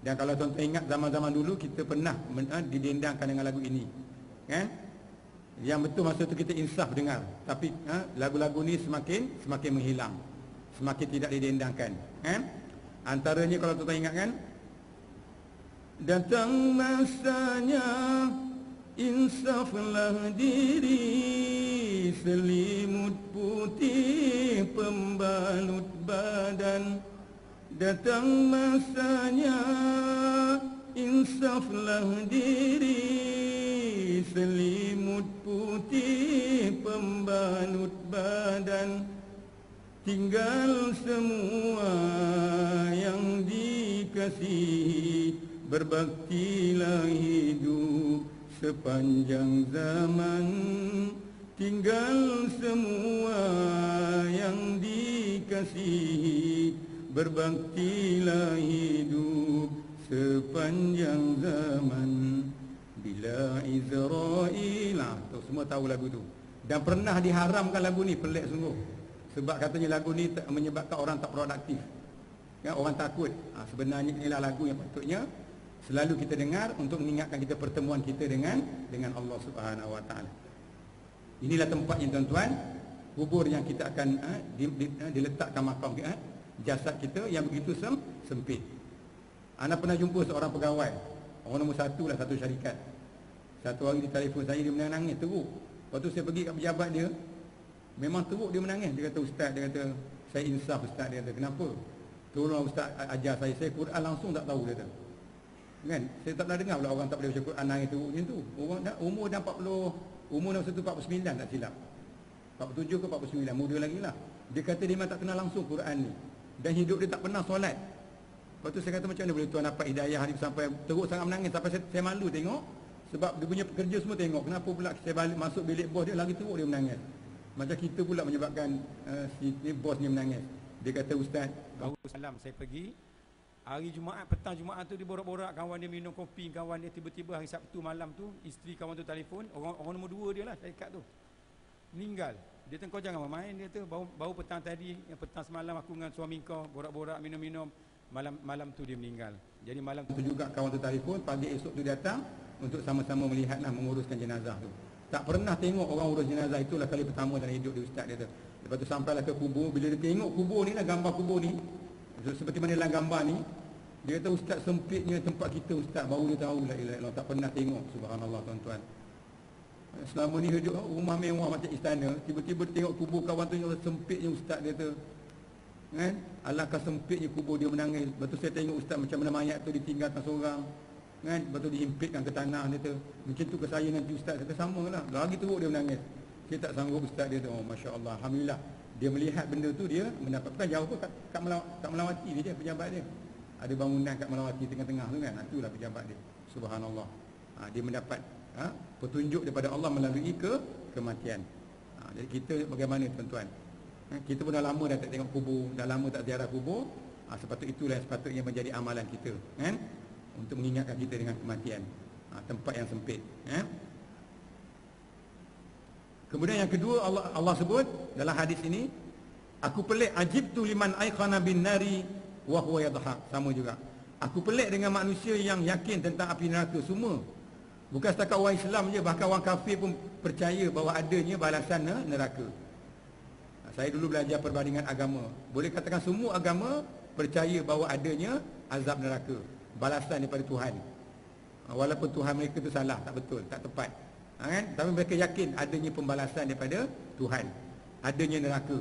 Dan kalau tuan-tuan ingat zaman-zaman dulu, kita pernah didendangkan dengan lagu ini, kan? Yang betul masa tu kita insaf dengar, tapi lagu-lagu ni semakin menghilang, semakin tidak didendangkan, kan? Antaranya kalau tuan-tuan ingat kan, datang masanya insaflah diri, selimut putih pembalut badan. Datang masanya insaflah diri, selimut putih pembalut badan. Tinggal semua yang dikasihi, berbaktilah hidup sepanjang zaman. Tinggal semua yang dikasihi, berbaktilah hidup sepanjang zaman. Bila Israel, tu semua tahu lagu tu. Dan pernah diharamkan lagu ni, pelik sungguh. Sebab katanya lagu ni menyebabkan orang tak produktif, kan? Orang takut. Sebenarnya inilah lagu yang patutnya selalu kita dengar untuk mengingatkan kita pertemuan kita dengan Allah Subhanahu Wa Taala. Inilah tempatnya tuan-tuan, kubur yang kita akan diletakkan makam jasad kita yang begitu sempit. Anda pernah jumpa seorang pegawai, orang nombor satu lah, satu syarikat. Satu hari di telefon saya, dia menangis teruk. Lepas tu saya pergi kat pejabat dia, memang teruk dia menangis. Dia kata, ustaz, dia kata, saya insaf ustaz. Dia kata, kenapa? Tolong ustaz ajar saya Quran langsung tak tahu, dia kata. Kan? Saya tak pernah dengar pula orang tak boleh baca Quran nangis teruk macam tu. Orang dah umur dah 40, umur dah 49 tak silap. 47 ke 49, muda lagi lah. Dia kata dia memang tak kenal langsung Quran ni, dan hidup dia tak pernah solat. Lepas tu saya kata, macam mana boleh tuan dapat hidayah ni sampai teruk sangat menangis, sampai saya malu tengok. Sebab dia punya pekerja semua tengok, kenapa pula saya balik masuk bilik bos dia lagi teruk dia menangis. Macam kita pula menyebabkan si bos ni menangis. Dia kata, ustaz, baru salam saya pergi hari Jumaat, petang Jumaat tu dia borak-borak, kawan dia minum kopi, kawan dia tiba-tiba hari Sabtu malam tu isteri kawan tu telefon, orang nombor 2 dia lah, syarikat tu, meninggal. Dia kata, kau jangan main, dia tu baru petang tadi, petang semalam aku dengan suami kau borak-borak minum-minum, malam tu dia meninggal. Jadi malam tu juga kawan tu telefon, pagi esok tu datang untuk sama-sama melihatlah, menguruskan jenazah tu. Tak pernah tengok orang urus jenazah. Itulah kali pertama dalam hidup dia ustaz dia tu. Lepas tu sampailah ke kubur. Bila dia tengok kubur ni lah, gambar kubur ni, seperti mana dalam gambar ni, dia kata ustaz sempitnya tempat kita ustaz, baru dia tahu la ilaha illallah. Tak pernah tengok. Subhanallah tuan-tuan. Selama ni hidup rumah mewah macam istana, tiba-tiba tengok kubur kawan tu sempitnya ustaz dia tu. Kan? Alangkah sempitnya kubur, dia menangis. Lepas tu saya tengok ustaz macam mana mayat tu ditinggalkan seorang. Kan? Lepas tu dihimpitkan ke tanah dia tu. Macam tu ke saya nanti ustaz. Kata sama lah. Lagi teruk dia menangis. Saya tak sanggup ustaz dia tu. Oh, Masya Allah. Alhamdulillah. Dia melihat benda tu, dia mendapat. Bukan jauh pun kat Melawati dia pejabat dia. Ada bangunan kat Melawati tengah-tengah tu kan. Itulah pejabat dia. Subhanallah. Dia mendapat petunjuk daripada Allah melalui kematian. Jadi kita bagaimana tuan-tuan? Kita pun dah lama dah tak tengok kubur, dah lama tak ziarah kubur. Itulah yang sepatutnya menjadi amalan kita, kan? Untuk mengingatkan kita dengan kematian. Tempat yang sempit, Kemudian yang kedua, Allah sebut dalam hadis ini, aku pelik ajibtu liman aiqana bin nari wa huwa yadhhak. Sama juga. Aku pelik dengan manusia yang yakin tentang api neraka semua. Bukan setakat orang Islam je, bahkan orang kafir pun percaya bahawa adanya balasan neraka. Saya dulu belajar perbandingan agama. Boleh katakan semua agama percaya bahawa adanya azab neraka, balasan daripada Tuhan. Walaupun Tuhan mereka itu salah, tak betul, tak tepat. Kan? Tapi mereka yakin adanya pembalasan daripada Tuhan, adanya neraka.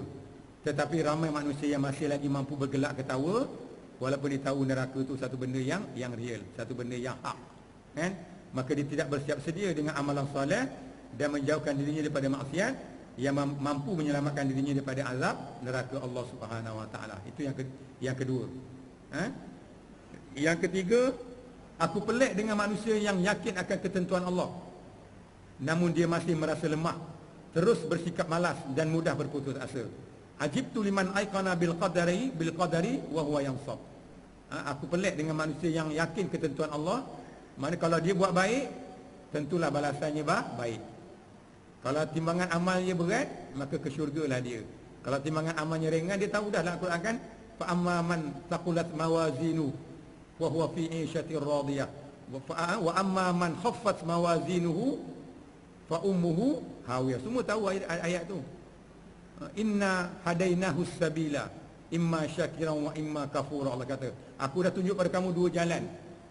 Tetapi ramai manusia yang masih lagi mampu bergelak ketawa walaupun dia tahu neraka itu satu benda yang real, satu benda yang hak. Kan? Maka dia tidak bersiap sedia dengan amalan soleh dan menjauhkan dirinya daripada maksiat yang mampu menyelamatkan dirinya daripada azab neraka Allah Subhanahu Wa Taala. Itu yang kedua. Yang ketiga, aku pelik dengan manusia yang yakin akan ketentuan Allah, namun dia masih merasa lemah, terus bersikap malas dan mudah berputus asa. Ajibtu liman aiqana bil qadari wa huwa yansab. Aku pelik dengan manusia yang yakin ketentuan Allah. Mana kalau dia buat baik, tentulah balasannya baik. Kalau timbangan amalnya berat, maka ke syurgalah dia. Kalau timbangan amalnya ringan, dia tahu dah lah Al-Quran kan, fa amma man taqulat mawazinu wa huwa fi 'ishatir radiyah wa amma man khaffat mawazinuhu fa ummuhu hawiyah. Semua tahu ayat tu. Inna hadainahu sabila imma syakiran wa imma kafura. Allah kata, aku dah tunjuk pada kamu dua jalan.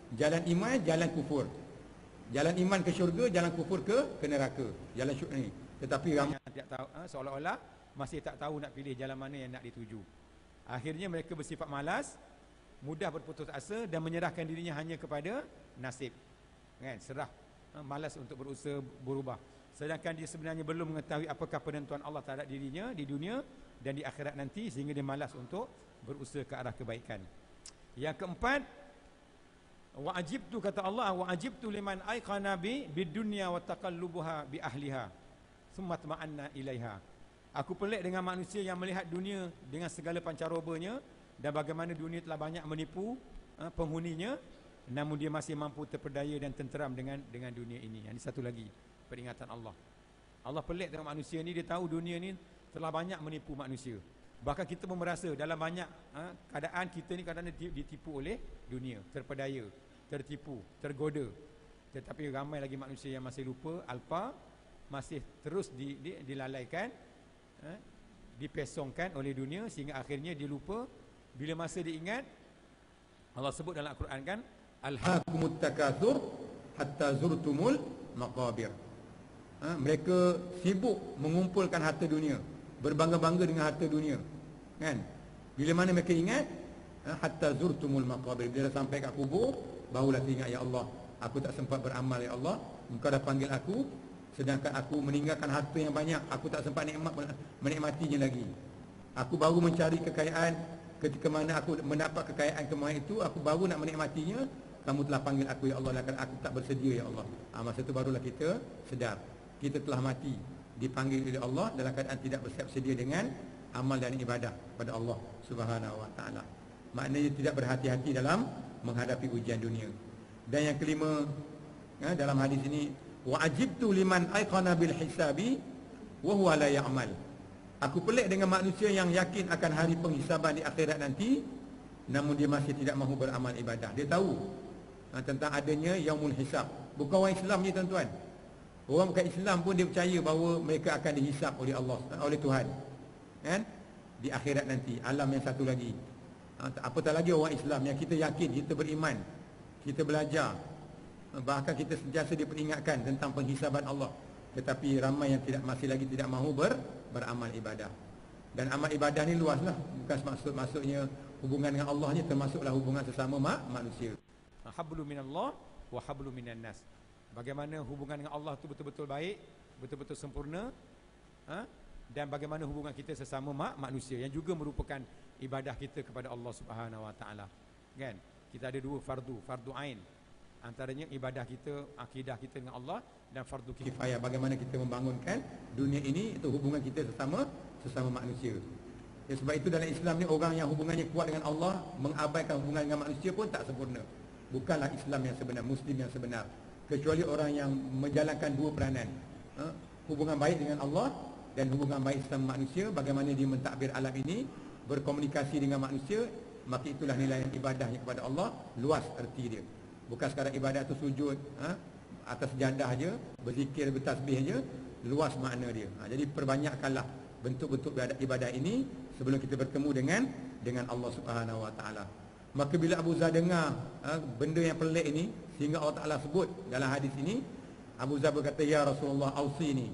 Jalan iman, jalan kufur. Jalan iman ke syurga, jalan kufur ke neraka. Jalan syurga ni. Tetapi ramai tidak tahu, seolah-olah masih tak tahu nak pilih jalan mana yang nak dituju. Akhirnya mereka bersifat malas, mudah berputus asa dan menyerahkan dirinya hanya kepada nasib. Kan? Serah, malas untuk berusaha berubah. Sedangkan dia sebenarnya belum mengetahui apakah penentuan Allah terhadap dirinya di dunia dan di akhirat nanti, sehingga dia malas untuk berusaha ke arah kebaikan. Yang keempat, wa ajibtu, kata Allah, wa ajibtu liman aiqana bid dunya wa taqallubuha bi ahliha thumma tama'anna ilaiha. Aku pelik dengan manusia yang melihat dunia dengan segala pancarobanya dan bagaimana dunia telah banyak menipu penghuninya, namun dia masih mampu terpedaya dan tenteram dengan dunia ini. Ini satu lagi peringatan Allah. Allah pelik dengan manusia ni, dia tahu dunia ni telah banyak menipu manusia. Bahkan kita pun merasa dalam banyak keadaan kita ni kadang-kadang ditipu oleh dunia, terpedaya, tertipu, tergoda. Tetapi ramai lagi manusia yang masih lupa, alpa, masih terus dilalaikan, dipesongkan oleh dunia sehingga akhirnya dia lupa. Bila masa dia ingat, Allah sebut dalam Al-Quran kan, alhaakumut takatsur hatta zurtumul maqabir. Mereka sibuk mengumpulkan harta dunia, berbangga-bangga dengan harta dunia, kan? Bila mana mereka ingat, hatta zurtumul maqabir, bila sampai kat kubur, barulah teringat, ya Allah, aku tak sempat beramal, ya Allah, Engkau dah panggil aku, sedangkan aku meninggalkan harta yang banyak, aku tak sempat menikmatinya lagi. Aku baru mencari kekayaan, ketika mana aku mendapat kekayaan kemahiran itu, aku baru nak menikmatinya, kamu telah panggil aku, ya Allah, dan aku tak bersedia, ya Allah. Masa itu barulah kita sedar, kita telah mati, dipanggil oleh Allah dalam keadaan tidak bersiap sedia dengan amal dan ibadah pada Allah Subhanahu Wa Taala. Maknanya tidak berhati-hati dalam menghadapi ujian dunia. Dan yang kelima, dalam hadis ini, wa ajibtu liman aiqana bil hisabi wa huwa la ya'mal. Aku pelik dengan manusia yang yakin akan hari penghisaban di akhirat nanti, namun dia masih tidak mahu beramal ibadah. Dia tahu tentang adanya yaumul hisab. Bukan orang Islam je tuan-tuan. Orang bukan Islam pun dia percaya bahawa mereka akan dihisap oleh Allah, oleh Tuhan, kan? Di akhirat nanti, alam yang satu lagi. Apatah lagi orang Islam yang kita yakin, kita beriman, kita belajar, bahkan kita sentiasa diperingatkan tentang penghisaban Allah. Tetapi ramai yang masih lagi tidak mahu beramal ibadah. Dan amal ibadah ni luaslah, bukan maksudnya hubungan dengan Allah ni, termasuklah hubungan sesama manusia. Hablu minallah wa hablu minan nas. Bagaimana hubungan dengan Allah tu betul-betul baik, betul-betul sempurna, dan bagaimana hubungan kita sesama manusia yang juga merupakan ibadah kita kepada Allah Subhanahu Wa Taala. Kan? Kita ada dua fardu ain. Antaranya ibadah kita, akidah kita dengan Allah, dan fardu kifayah, bagaimana kita membangunkan dunia ini, itu hubungan kita sesama manusia. Ya, sebab itu dalam Islam ni orang yang hubungannya kuat dengan Allah mengabaikan hubungan dengan manusia pun tak sempurna. Bukanlah Islam yang sebenar, Muslim yang sebenar. Kecuali orang yang menjalankan dua peranan, hubungan baik dengan Allah dan hubungan baik sesama manusia. Bagaimana dia mentadbir alam ini, berkomunikasi dengan manusia, maka itulah nilai ibadahnya kepada Allah, luas erti dia. Bukan sekadar ibadah tu sujud atas jadah je, berzikir, bertasbih je, luas makna dia. Jadi perbanyakkanlah bentuk-bentuk ibadah ini sebelum kita bertemu dengan Allah Subhanahu Wa Taala. Maka bila Abu Zar dengar benda yang pelik ini, sehingga Allah Ta'ala sebut dalam hadis ini, Abu Zar berkata, ya Rasulullah awsini,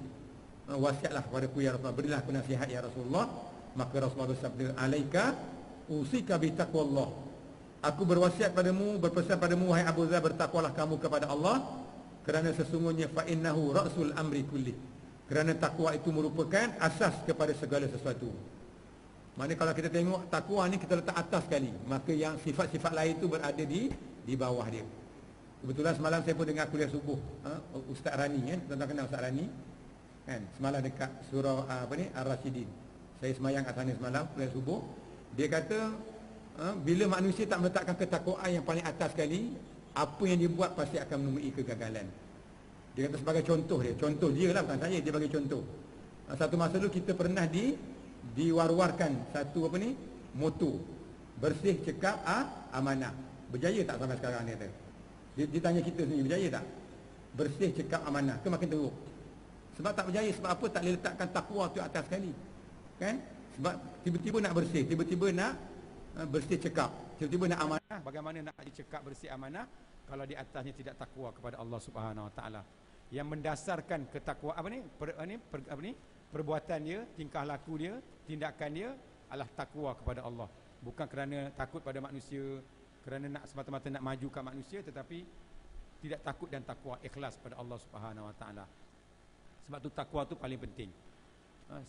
wasiatlah kepadaku ya Rasulullah, berilah aku nasihat ya Rasulullah. Maka Rasulullah bersabda, alaika usika bi taqwallah, aku berwasiat padamu, berpesan padamu wahai Abu Zar, bertakwalah kamu kepada Allah, kerana sesungguhnya fa innahu ra'sul amri kulli, kerana takwa itu merupakan asas kepada segala sesuatu. Maknanya kalau kita tengok takwa ni kita letak atas sekali, maka yang sifat-sifat lain itu berada di bawah dia. Kebetulan semalam saya pun dengar kuliah subuh Ustaz Rani, kan? Tuan-tuan kenal Ustaz Rani, kan? Semalam dekat surah Ar-Rasyidin. Saya semayang kat sana semalam kuliah subuh. Dia kata bila manusia tak meletakkan ketakwaan yang paling atas sekali, apa yang dia buat pasti akan menemui kegagalan. Dia kata sebagai contoh dia lah, bukan saya, dia bagi contoh. Satu masa dulu kita pernah diwar-warkan satu moto, bersih, cekap, amanah. Berjaya tak sampai sekarang ni? Dia tanya kita sendiri, berjaya tak? Bersih, cekap, amanah, ke makin teruk? Sebab tak berjaya, sebab apa? Tak boleh letakkan takwa tu atas sekali, kan? Sebab tiba-tiba nak bersih, tiba-tiba nak bersih, cekap, tiba-tiba nak amanah. Bagaimana nak dicekap, bersih, amanah kalau di atasnya tidak takwa kepada Allah Subhanahu Wa Taala? Yang mendasarkan ketakwaan perbuatan dia, tingkah laku dia, tindakan dia adalah takwa kepada Allah. Bukan kerana takut pada manusia, kerana nak semata-mata nak maju ke manusia, tetapi tidak takut dan takwa, ikhlas pada Allah Subhanahu Wa Taala. Sebab tu takwa tu paling penting.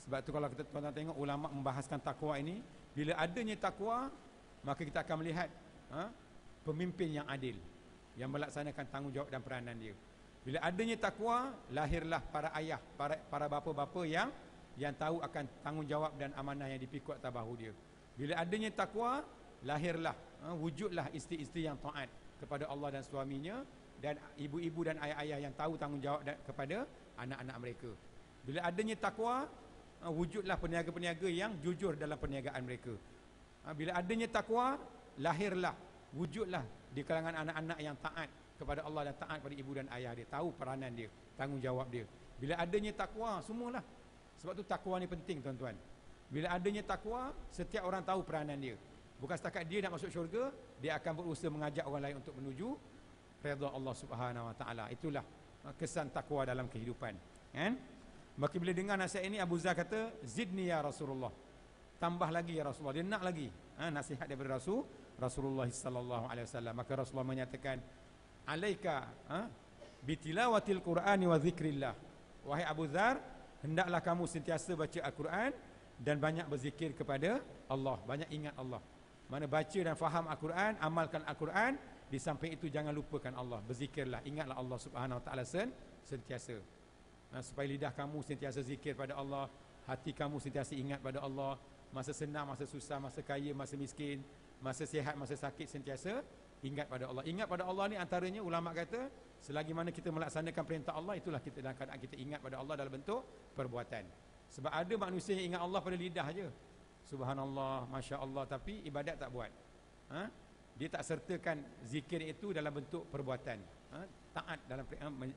Sebab tu kalau kita tuan-tuan tengok ulama membahaskan takwa ini, bila adanya takwa, maka kita akan melihat pemimpin yang adil, yang melaksanakan tanggungjawab dan peranan dia. Bila adanya takwa, lahirlah para ayah, para bapa-bapa yang tahu akan tanggungjawab dan amanah yang dipikul atas bahu dia. Bila adanya takwa, lahirlah, wujudlah isteri-isteri yang taat kepada Allah dan suaminya, dan ibu-ibu dan ayah-ayah yang tahu tanggungjawab kepada anak-anak mereka. Bila adanya takwa, wujudlah peniaga-peniaga yang jujur dalam perniagaan mereka. Bila adanya takwa, lahirlah, wujudlah di kalangan anak-anak yang taat kepada Allah dan taat pada ibu dan ayah dia, tahu peranan dia, tanggungjawab dia. Bila adanya takwa, semualah. Sebab tu takwa ni penting, tuan-tuan. Bila adanya takwa, setiap orang tahu peranan dia. Bukan setakat dia nak masuk syurga, dia akan berusaha mengajak orang lain untuk menuju redha Allah Subhanahu Wa Taala. Itulah kesan takwa dalam kehidupan, kan? Maka bila dengar nasihat ini, Abu Zar kata, zidni ya Rasulullah, tambah lagi ya Rasulullah. Dia nak lagi nasihat daripada Rasulullah sallallahu alaihi wasallam. Maka Rasulullah menyatakan, alaika bitilawatil Qur'ani wa zikrillah. Wahai Abu Zar, hendaklah kamu sentiasa baca Al-Quran dan banyak berzikir kepada Allah, banyak ingat Allah. Mana baca dan faham Al-Quran, amalkan Al-Quran, di samping itu jangan lupakan Allah, berzikirlah, ingatlah Allah Subhanahu Wa Taala sentiasa. Supaya lidah kamu sentiasa zikir pada Allah, hati kamu sentiasa ingat pada Allah, masa senang, masa susah, masa kaya, masa miskin, masa sihat, masa sakit, sentiasa ingat pada Allah. Ingat pada Allah ni antaranya ulama kata, selagi mana kita melaksanakan perintah Allah, itulah kita dalam keadaan kita ingat pada Allah dalam bentuk perbuatan. Sebab ada manusia yang ingat Allah pada lidah je, subhanallah, masya Allah, tapi ibadat tak buat. Dia tak sertakan zikir itu dalam bentuk perbuatan, taat dalam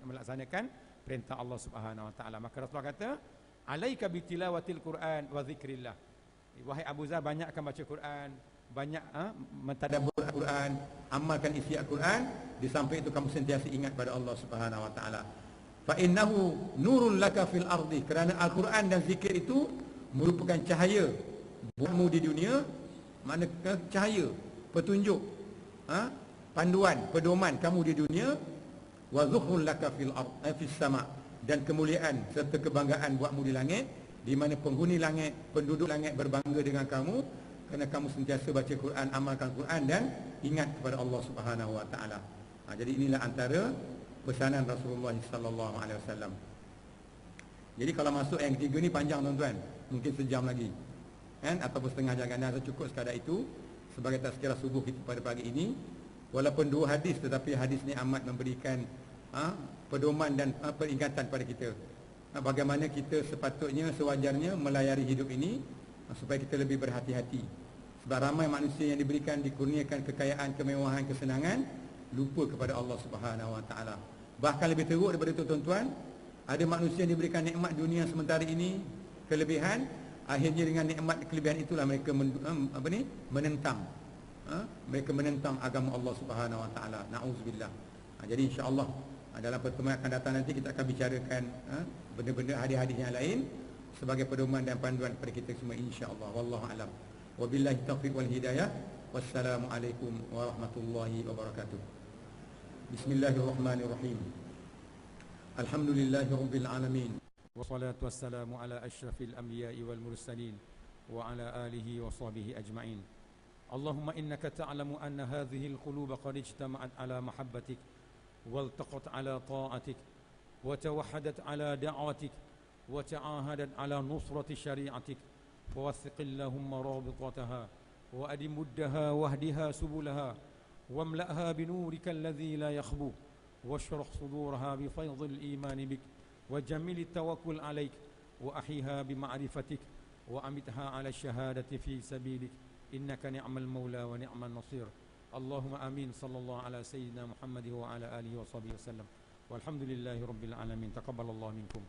melaksanakan perintah Allah Subhanahu wa taala. Maka Rasulullah kata, alaika bitilawatil Quran wa zikrillah. Wahai Abu Zar, banyakkan baca Quran, banyak mentadabbur Al-Quran, amalkan isi Al-Quran. Di samping itu kamu sentiasa ingat pada Allah Subhanahu wa taala. Fa innahu nurun laka fil ardi, kerana Al-Quran dan zikir itu merupakan cahaya buatmu di dunia, makna cahaya, petunjuk, panduan, pedoman kamu di dunia. Wa zuhrun laka fil ardi fis sama, dan kemuliaan serta kebanggaan buatmu di langit, di mana penghuni langit, penduduk langit berbangga dengan kamu kerana kamu sentiasa baca Quran, amalkan Quran dan ingat kepada Allah Subhanahu wa taala. Jadi inilah antara pesanan Rasulullah sallallahu alaihi wasallam. Jadi kalau masuk yang ketiga ni panjang tuan-tuan, mungkin sejam lagi, kan, ataupun setengah jam. Dah cukup sekadar itu sebagai tazkirah subuh kita pada pagi ini. Walaupun dua hadis, tetapi hadis ni amat memberikan pedoman dan peringatan pada kita, bagaimana kita sepatutnya, sewajarnya melayari hidup ini, supaya kita lebih berhati-hati. Sebab ramai manusia yang dikurniakan kekayaan, kemewahan, kesenangan, lupa kepada Allah Subhanahu wa taala. Bahkan lebih teruk daripada itu tuan-tuan, ada manusia yang diberikan nikmat dunia sementara ini, kelebihan, akhirnya dengan nikmat kelebihan itulah mereka menentang, mereka menentang agama Allah Subhanahu wa taala. Nauzubillah. Jadi insya-Allah dalam pertemuan akan datang nanti kita akan bicarakan benda-benda hadis-hadis yang lain sebagai pedoman dan panduan kepada kita semua, insya-Allah. Wallahu alam. Wabillahi taufiq wal hidayah. Wassalamualaikum warahmatullahi wabarakatuh. Bismillahirrahmanirrahim. Alhamdulillahirabbil alamin. Wassalatu wassalamu ala asyrafil anbiya'i wal mursalin wa ala alihi wa sahbihi ajma'in. Allahumma innaka ta'lamu anna hadhihi al-quluba qad ijtama'at ala mahabbatik والتقت على طاعتك وتوحدت على دعوتك وتعاهدت على نصرة شريعتك، فوثق اللهم رابطتها وأدم مدها واهدها سبلها واملأها بنورك الذي لا يخبو، واشرح صدورها بفيض الإيمان بك وجمل التوكل عليك، وأحيها بمعرفتك وأمتها على الشهادة في سبيلك، إنك نعم المولى ونعم النصير. اللهم آمين. صلى الله على سيدنا محمد وعلى آله وصحبه وسلم، والحمد لله رب العالمين. تقبل الله منكم.